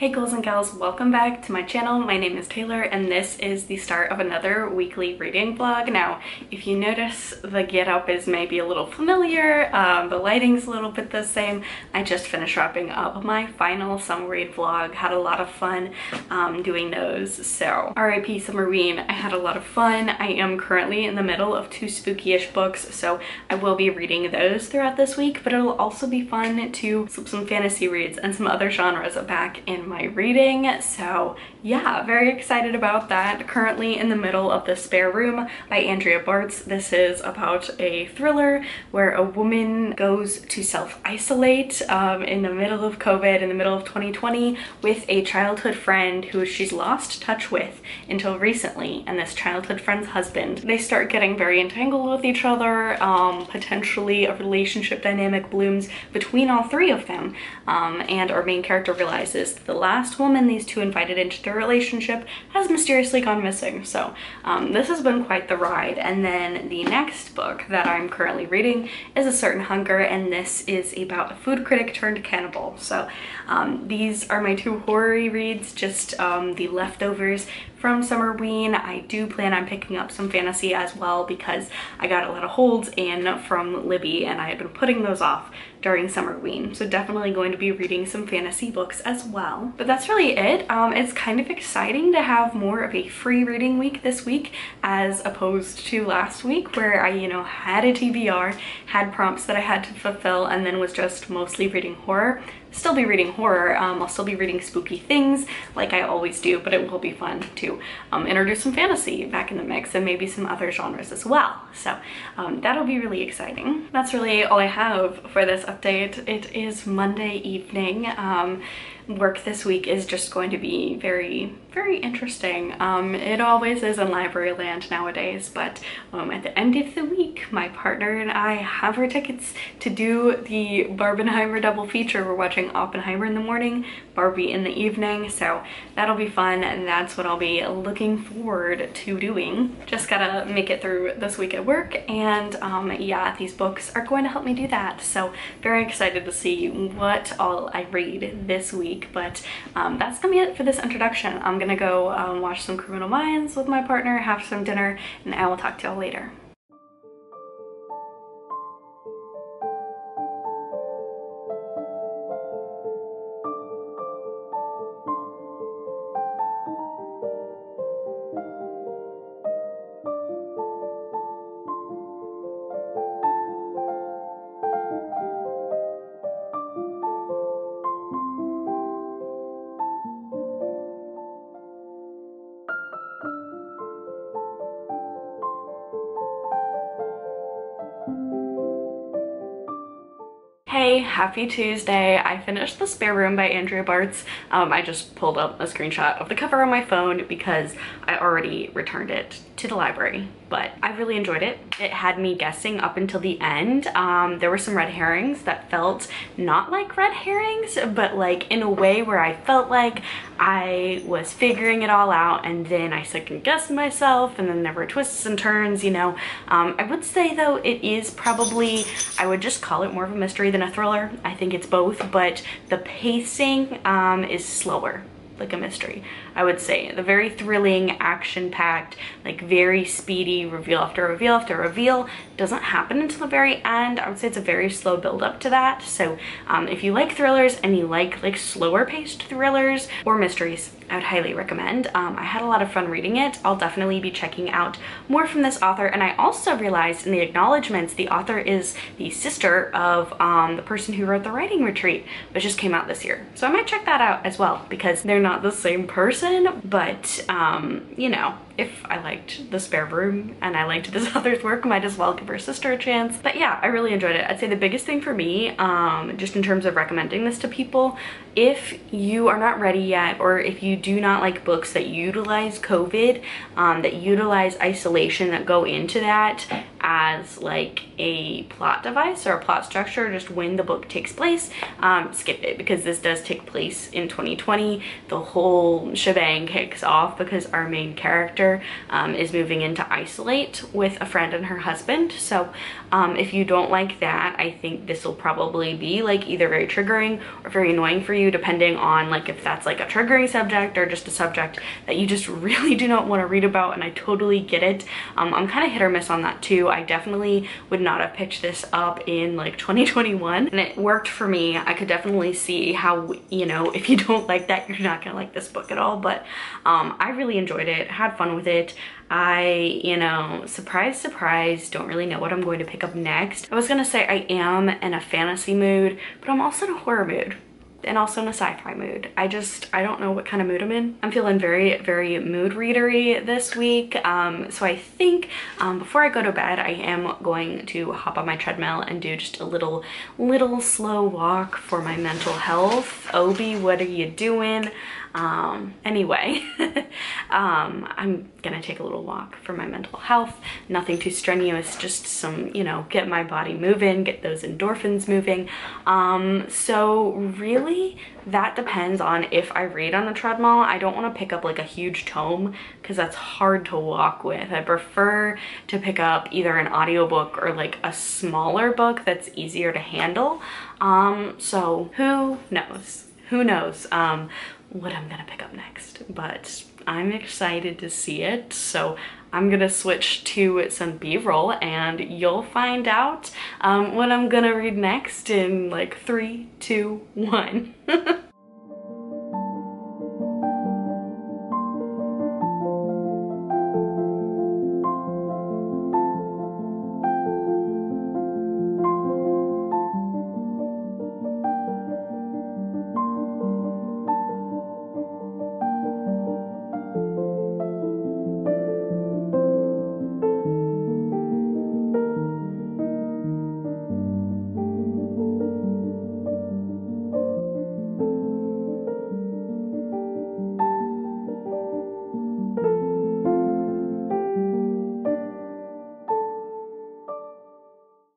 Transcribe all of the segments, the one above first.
Hey girls and gals, welcome back to my channel. My name is Taylor and this is the start of another weekly reading vlog. Now, if you notice the getup is maybe a little familiar, the lighting's a little bit the same. I just finished wrapping up my final summer read vlog. Had a lot of fun doing those, so RIP Summerween. I had a lot of fun. I am currently in the middle of two spooky-ish books, so I will be reading those throughout this week, but it'll also be fun to slip some fantasy reads and some other genres back in my reading. So yeah, very excited about that. Currently in the middle of The Spare Room by Andrea Bartz. This is about a thriller where a woman goes to self-isolate in the middle of COVID, in the middle of 2020, with a childhood friend who she's lost touch with until recently, and this childhood friend's husband. They start getting very entangled with each other. Potentially a relationship dynamic blooms between all three of them, and our main character realizes that the last woman these two invited into their relationship has mysteriously gone missing. So this has been quite the ride. And then the next book that I'm currently reading is A Certain Hunger, and this is about a food critic turned cannibal. So these are my two horror reads, just the leftovers from Summerween. I do plan on picking up some fantasy as well because I got a lot of holds in from Libby and I had been putting those off during Summerween. So definitely going to be reading some fantasy books as well. But that's really it. It's kind of exciting to have more of a free reading week this week as opposed to last week where I, had a TBR, had prompts that I had to fulfill, and then was just mostly reading horror. Still be reading horror. I'll still be reading spooky things like I always do, but it will be fun to introduce some fantasy back in the mix and maybe some other genres as well. So that'll be really exciting. That's really all I have for this update. It is Monday evening. Work this week is just going to be very, very interesting. It always is in library land nowadays, but at the end of the week, my partner and I have our tickets to do the Barbenheimer double feature. We're watching Oppenheimer in the morning, Barbie in the evening, so that'll be fun, and that's what I'll be looking forward to doing. Just gotta make it through this week at work, and yeah, these books are going to help me do that, so very excited to see what all I read this week. But that's gonna be it for this introduction. I'm gonna go watch some Criminal Minds with my partner, have some dinner, and I will talk to y'all later. Hey, happy Tuesday. I finished The Spare Room by Andrea Bartz. I just pulled up a screenshot of the cover on my phone because I already returned it to the library, but I really enjoyed it. It had me guessing up until the end. There were some red herrings that felt not like red herrings, but like in a way where I felt like I was figuring it all out, and then I second guessed myself, and then there were twists and turns, I would say though it is probably, I would just call it more of a mystery than a thriller. I think it's both, but the pacing is slower, like a mystery. I would say the very thrilling, action-packed, like very speedy reveal after reveal after reveal doesn't happen until the very end. I would say it's a very slow build up to that. So if you like thrillers and you like slower paced thrillers or mysteries, I would highly recommend. I had a lot of fun reading it. I'll definitely be checking out more from this author. And I also realized in the acknowledgements, the author is the sister of the person who wrote The Writing Retreat, which just came out this year. So I might check that out as well because they're not the same person, but if I liked The Spare Room and I liked this author's work, might as well give her sister a chance. But yeah, I really enjoyed it. I'd say the biggest thing for me, just in terms of recommending this to people, if you are not ready yet, or if you do not like books that utilize COVID, that utilize isolation, that go into that, as like a plot device or a plot structure, just when the book takes place, skip it, because this does take place in 2020. The whole shebang kicks off because our main character is moving into isolate with a friend and her husband. So if you don't like that, I think this will probably be like either very triggering or very annoying for you, depending on like if that's like a triggering subject or just a subject that you just really do not want to read about. And I totally get it. I'm kind of hit or miss on that too. I definitely would not have picked this up in like 2021, and it worked for me. I could definitely see how, you know, if you don't like that, you're not gonna like this book at all. But I really enjoyed it, had fun with it. I, you know, surprise, surprise, don't really know what I'm going to pick up next. I was gonna say I am in a fantasy mood, but I'm also in a horror mood and also in a sci-fi mood. I don't know what kind of mood I'm in. I'm feeling very, very mood readery this week. So I think before I go to bed, I am going to hop on my treadmill and do just a little slow walk for my mental health. Obi, what are you doing? Anyway, I'm gonna take a little walk for my mental health. Nothing too strenuous, just some, you know, get my body moving, get those endorphins moving. So really that depends on if I read on the treadmill. I don't want to pick up like a huge tome because that's hard to walk with. I prefer to pick up either an audiobook or like a smaller book that's easier to handle. So who knows? Who knows what I'm gonna pick up next, but I'm excited to see it. So I'm gonna switch to some B-roll and you'll find out what I'm gonna read next in like 3, 2, 1.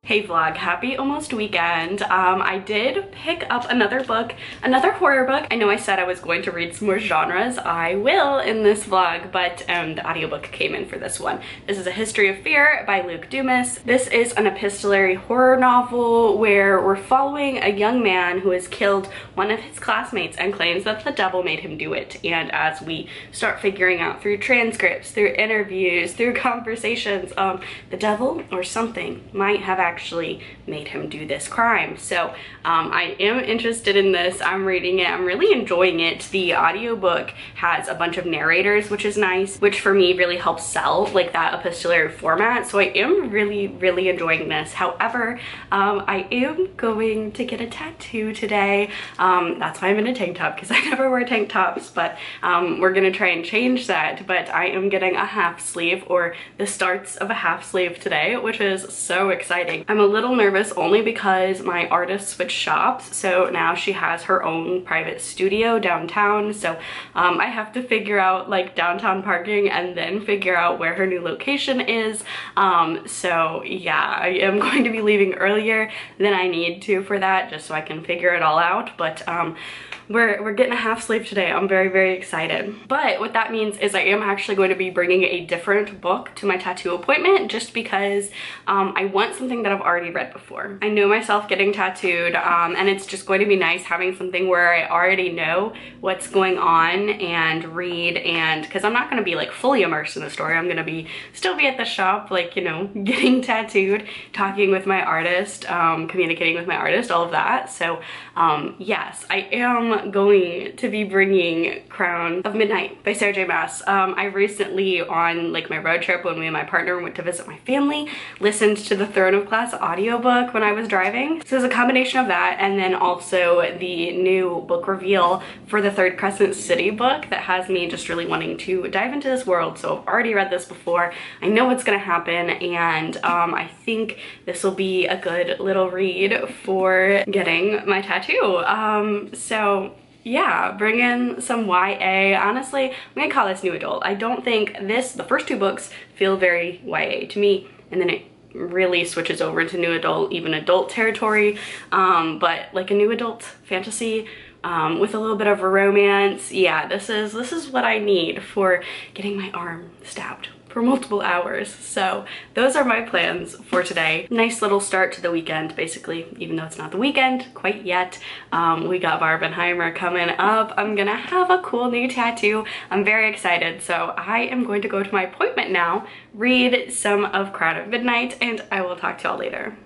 Hey vlog, happy almost weekend. I did pick up another book, another horror book. I know I said I was going to read some more genres. I will in this vlog, but the audiobook came in for this one. This is A History of Fear by Dumas. This is an epistolary horror novel where we're following a young man who has killed one of his classmates and claims that the devil made him do it. And as we start figuring out through transcripts, through interviews, through conversations, the devil or something might have actually made him do this crime. So I am interested in this. I'm reading it. I'm really enjoying it. The audiobook has a bunch of narrators, which is nice, which for me really helps sell like that epistolary format. So I am really enjoying this. However, I am going to get a tattoo today. That's why I'm in a tank top, because I never wear tank tops, but we're gonna try and change that. But I am getting a half sleeve, or the starts of a half sleeve today, which is so exciting. I'm a little nervous only because my artist switched shops, so now she has her own private studio downtown. So I have to figure out like downtown parking and then figure out where her new location is. So yeah, I am going to be leaving earlier than I need to for that, just so I can figure it all out. But we're getting a half sleeve today. I'm very excited. But what that means is I am actually going to be bringing a different book to my tattoo appointment, just because I want something that I've already read before. I know myself getting tattooed, and it's just going to be nice having something where I already know what's going on and read, and because I'm not going to be like fully immersed in the story. I'm going to still be at the shop, like, you know, getting tattooed, talking with my artist, communicating with my artist, all of that. So yes, I am going to be bringing Crown of Midnight by Sarah J. Maas. I recently, on like my road trip when me and my partner went to visit my family, listened to the Throne of Glass audiobook when I was driving. So there's a combination of that, and then also the new book reveal for the Third Crescent City book that has me just really wanting to dive into this world. So I've already read this before. I know what's gonna happen, and I think this will be a good little read for getting my tattoo. So yeah, bring in some YA. Honestly, I'm gonna call this new adult. I don't think the first two books feel very YA to me, and then it really switches over into new adult, even adult territory, but like a new adult fantasy with a little bit of a romance. Yeah, this is what I need for getting my arm stabbed for multiple hours. So those are my plans for today. Nice little start to the weekend, basically, even though it's not the weekend quite yet. We got Barbenheimer coming up. I'm gonna have a cool new tattoo. I'm very excited. So I am going to go to my appointment now, read some of Crown of Midnight, and I will talk to y'all later.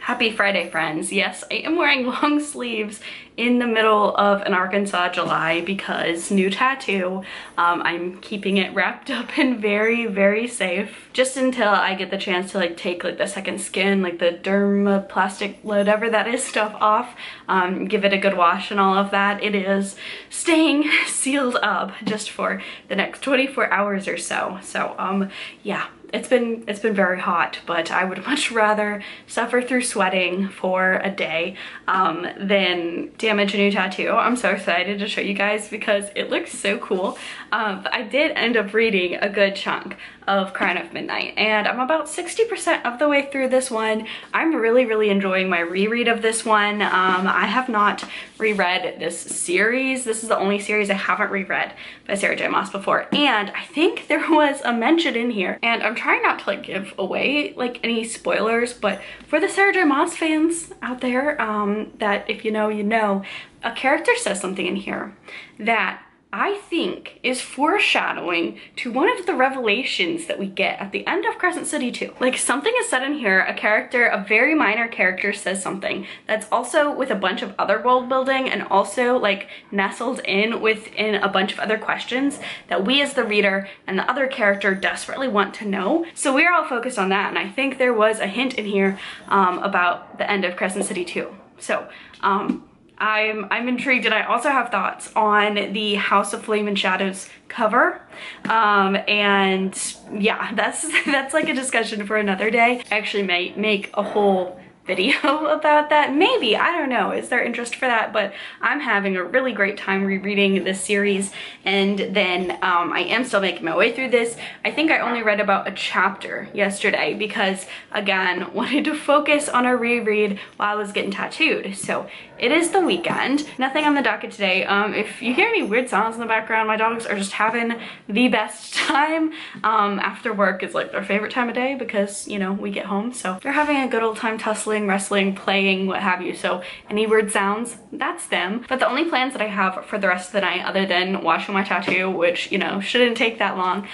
Happy Friday, friends. Yes, I am wearing long sleeves in the middle of an Arkansas July because new tattoo. I'm keeping it wrapped up and very, very safe just until I get the chance to like take like the second skin, like the dermoplastic, whatever that is, stuff off, give it a good wash and all of that. It is staying sealed up just for the next 24 hours or so. So yeah. It's been very hot, but I would much rather suffer through sweating for a day than damage a new tattoo. I'm so excited to show you guys because it looks so cool. But I did end up reading a good chunk of Crown of Midnight, and I'm about 60% of the way through this one. I'm really enjoying my reread of this one. I have not reread this series. This is the only series I haven't reread by Sarah J. Maas before, and I think there was a mention in here, and I'm trying not to like give away like any spoilers, but for the Sarah J. Maas fans out there, that if you know, you know, a character says something in here that I think is foreshadowing to one of the revelations that we get at the end of Crescent City 2. Like, something is said in here, a character, a very minor character says something that's also with a bunch of other world building and also like nestled in within a bunch of other questions that we as the reader and the other character desperately want to know. So we're all focused on that, and I think there was a hint in here about the end of Crescent City 2. So I'm intrigued, and I also have thoughts on the House of Flame and Shadows cover, and yeah, that's like a discussion for another day. I actually may make a whole video about that, maybe, I don't know, is there interest for that? But I'm having a really great time rereading this series, and then I am still making my way through this. I think I only read about a chapter yesterday because, again, wanted to focus on a reread while I was getting tattooed. So it is the weekend, nothing on the docket today. If you hear any weird sounds in the background, my dogs are just having the best time. After work is like their favorite time of day because, you know, we get home, so they're having a good old time tussling, wrestling, playing, what have you. So any weird sounds, that's them. But the only plans that I have for the rest of the night, other than washing my tattoo, which, you know, shouldn't take that long,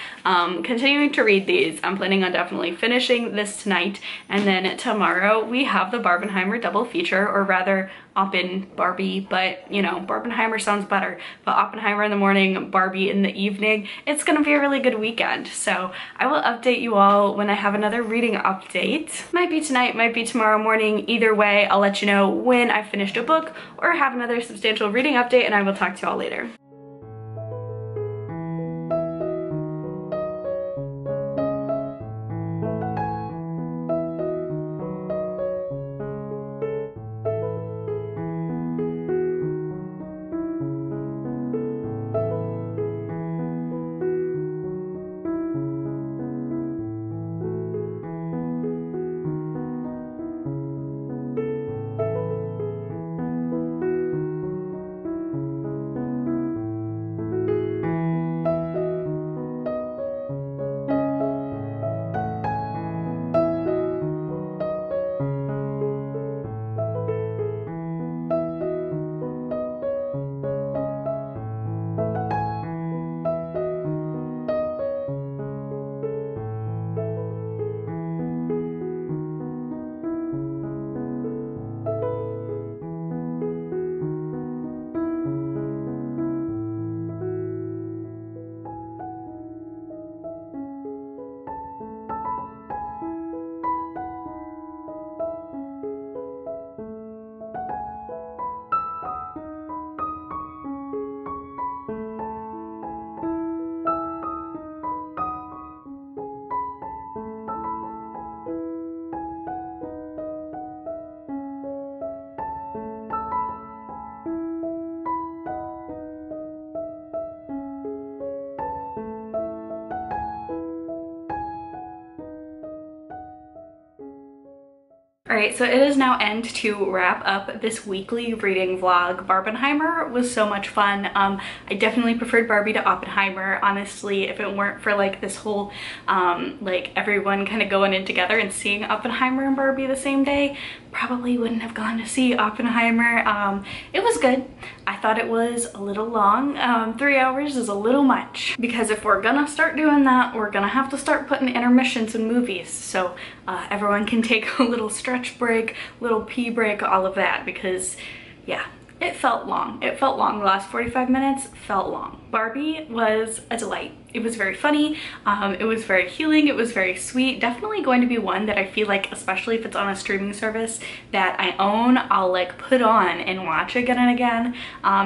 continuing to read these. I'm planning on definitely finishing this tonight, and then tomorrow we have the Barbenheimer double feature, or rather Oppen Barbie, but you know, Barbenheimer sounds better. But Oppenheimer in the morning, Barbie in the evening. It's gonna be a really good weekend. So I will update you all when I have another reading update. Might be tonight, might be tomorrow morning. Either way, I'll let you know when I finished a book or have another substantial reading update, and I will talk to you all later. Alright, so it is now end to wrap up this weekly reading vlog. Barbenheimer was so much fun. I definitely preferred Barbie to Oppenheimer. Honestly, if it weren't for like this whole like everyone kind of going in together and seeing Oppenheimer and Barbie the same day, probably wouldn't have gone to see Oppenheimer. It was good. I thought it was a little long. 3 hours is a little much, because if we're gonna start doing that, we're gonna have to start putting intermissions in movies, so everyone can take a little stretch break, little pee break, all of that, because yeah, it felt long. It felt long. The last 45 minutes felt long. Barbie was a delight. It was very funny. It was very healing. It was very sweet. Definitely going to be one that I feel like, especially if it's on a streaming service that I own, I'll like put on and watch again and again,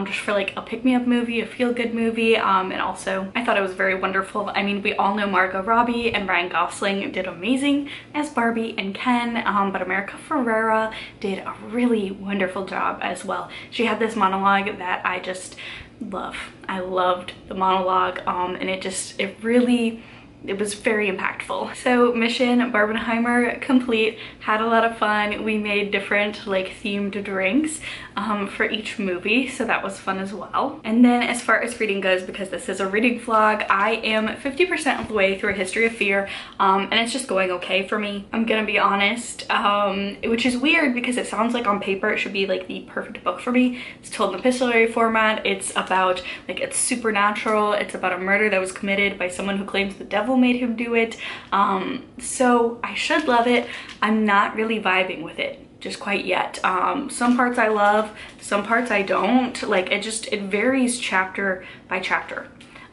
just for like a pick-me-up movie, a feel-good movie. And also I thought it was very wonderful. I mean, we all know Margot Robbie and Ryan Gosling did amazing as Barbie and Ken, but America Ferrera did a really wonderful job as well. She had this monologue that I just love. I loved the monologue, and it was very impactful. So mission Barbenheimer complete. Had a lot of fun. We made different like themed drinks for each movie, so that was fun as well. And then as far as reading goes, because this is a reading vlog, I am 50% of the way through A History of Fear, and it's just going okay for me. I'm gonna be honest, which is weird because it sounds like on paper it should be like the perfect book for me. It's told in epistolary format. It's about like, it's supernatural. It's about a murder that was committed by someone who claims the devil made him do it. So I should love it. I'm not really vibing with it just quite yet. Some parts I love, some parts I don't. Like it varies chapter by chapter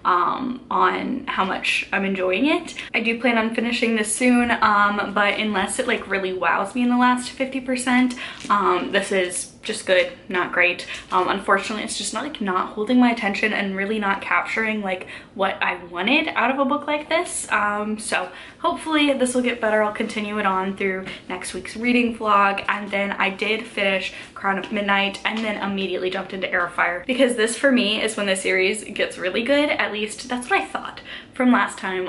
on how much I'm enjoying it. I do plan on finishing this soon, but unless it like really wows me in the last 50%, this is just good, not great. Unfortunately, it's just not holding my attention and really not capturing like what I wanted out of a book like this. So hopefully this will get better. I'll continue it on through next week's reading vlog. And then I did finish Crown of Midnight and then immediately jumped into Heir, because this for me is when the series gets really good. At least that's what I thought from last time.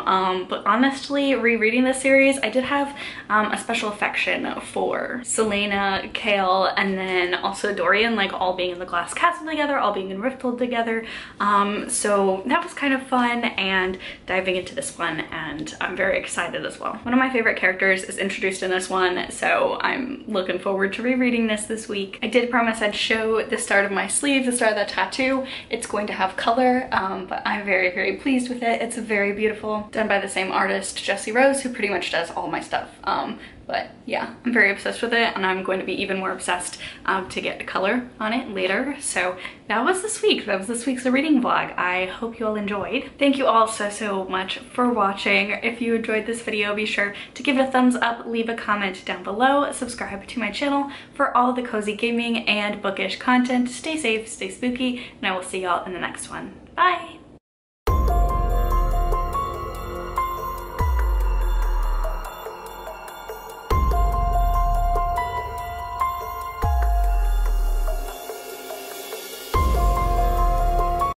But honestly, rereading this series, I did have a special affection for Selena, Kale, and then also Dorian, like all being in the glass castle together, all being in Rifthold together. So that was kind of fun, and diving into this one, and I'm very excited as well. One of my favorite characters is introduced in this one, so I'm looking forward to rereading this week. I did promise I'd show the start of my sleeve, the start of that tattoo. It's going to have color, but I'm very, very pleased with it. It's very beautiful, done by the same artist, Jessie Rose, who pretty much does all my stuff. But yeah, I'm very obsessed with it, and I'm going to be even more obsessed to get color on it later. So that was this week. That was this week's reading vlog. I hope you all enjoyed. Thank you all so much for watching. If you enjoyed this video, be sure to give it a thumbs up, leave a comment down below, subscribe to my channel for all the cozy gaming and bookish content. Stay safe, stay spooky, and I will see y'all in the next one. Bye!